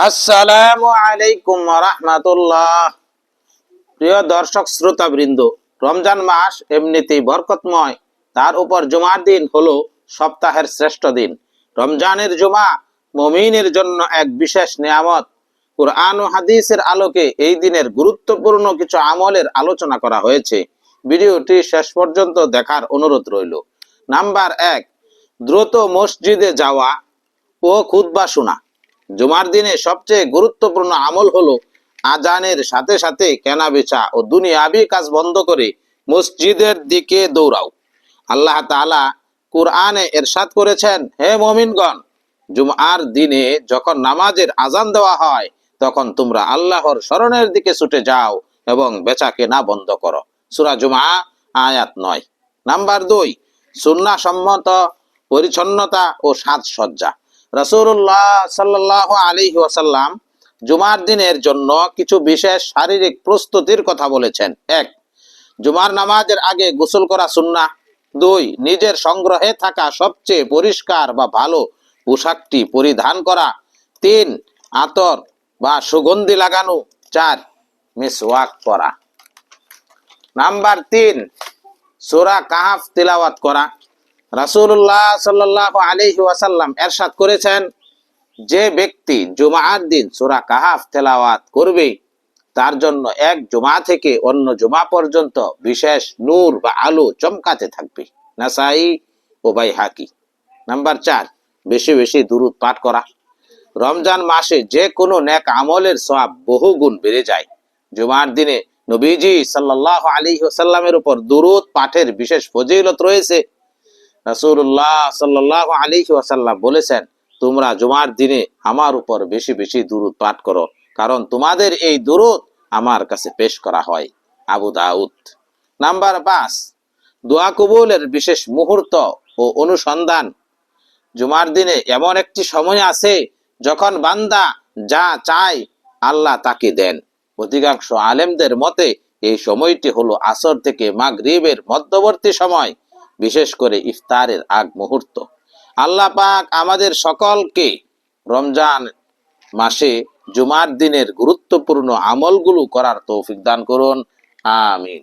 আসসালামু আলাইকুম ওয়া রাহমাতুল্লাহ। প্রিয় দর্শক শ্রোতা বৃন্দ, রমজান মাস এমনিতেই বরকতময়, তার উপর জুমার দিন হলো সপ্তাহের শ্রেষ্ঠ দিন। রমজানের জুমা মুমিনের জন্য এক বিশেষ নিয়ামত। কুরআন ও হাদিসের আলোকে এই দিনের গুরুত্বপূর্ণ কিছু আমলের আলোচনা করা হয়েছে। ভিডিওটি শেষ পর্যন্ত দেখার অনুরোধ রইল। নাম্বার 1, দ্রুত মসজিদে যাওয়া ও খুতবা শোনা। জুমার দিনে সবচেয়ে গুরুত্বপূর্ণ আমল হলো আজানের সাথে সাথে কেনাবেচা ও দুনিয়াবি কাজ বন্ধ করে মসজিদের দিকে দৌড়াও। আল্লাহ তাআলা কুরআনে ইরশাদ করেছেন, হে মুমিনগণ, জুমার দিনে যখন নামাজের আজান দেওয়া হয় তখন তোমরা আল্লাহর স্মরণের দিকে ছুটে যাও এবং বেচা কেনা বন্ধ করো। সূরা জুমা আয়াত 9। নাম্বার 2, সুন্নাহ সম্মত পরিচ্ছন্নতা ও সাজসজ্জা। রাসূলুল্লাহ সাল্লাল্লাহু আলাইহি ওয়াসাল্লাম জুমার দিনের জন্য কিছু বিশেষ শারীরিক প্রস্তুতির কথা বলেছেন। 1, জুমার নামাজের আগে গোসল করা সুন্নাহ। 2, নিজের সংগ্রহে থাকা সবচেয়ে পরিষ্কার বা ভালো পোশাকটি পরিধান করা। 3, আতর বা সুগন্ধি লাগানো। 4, মিসওয়াক করা। নাম্বার 3, সূরা কাহফ তিলাওয়াত করা। রাসূলুল্লাহ সাল্লাল্লাহু আলাইহি ওয়াসাল্লাম ইরশাদ করেছেন, যে ব্যক্তি জুমার দিন সূরা কাহফ তেলাওয়াত করবে তার জন্য এক জুমা থেকে অন্য জুমা পর্যন্ত বিশেষ নূর বা আলো চমকাতে থাকবে। নাসাই ও বাইহাকি। নাম্বার 4, বেশি বেশি দুরূদ পাঠ করা। রমজান মাসে যে কোনো নেক আমলের সওয়াব বহু গুণ বেড়ে যায়। জুমার দিনে নবীজি সাল্লাল্লাহু আলাইহি ওয়াসাল্লামের উপর দুরূদ পাঠের বিশেষ ফজিলত রয়েছে। রাসূলুল্লাহ সাল্লাল্লাহু আলাইহি ওয়াসাল্লাম বলেছেন, তোমরা জুমার দিনে আমার উপর বেশি বেশি দুরূদ পাঠ করো, কারণ তোমাদের এই দুরূদ আমার কাছে পেশ করা হয়। আবু দাউদ। নাম্বার 5, দোয়া কবুলের বিশেষ মুহূর্ত ও অনুসন্ধান। জুমার দিনে এমন একটি সময় আছে যখন বান্দা যা চায় আল্লাহ তাকে দেন। অধিকাংশ আলেমদের মতে এই সময়টি হলো আসর থেকে মাগরিবের মধ্যবর্তী সময়, বিশেষ করে ইফতারের আগ মুহূর্ত। আল্লাহ পাক আমাদের সকলকে রমজান মাসে জুমার দিনের গুরুত্বপূর্ণ আমলগুলো করার তৌফিক দান করুন। আমিন।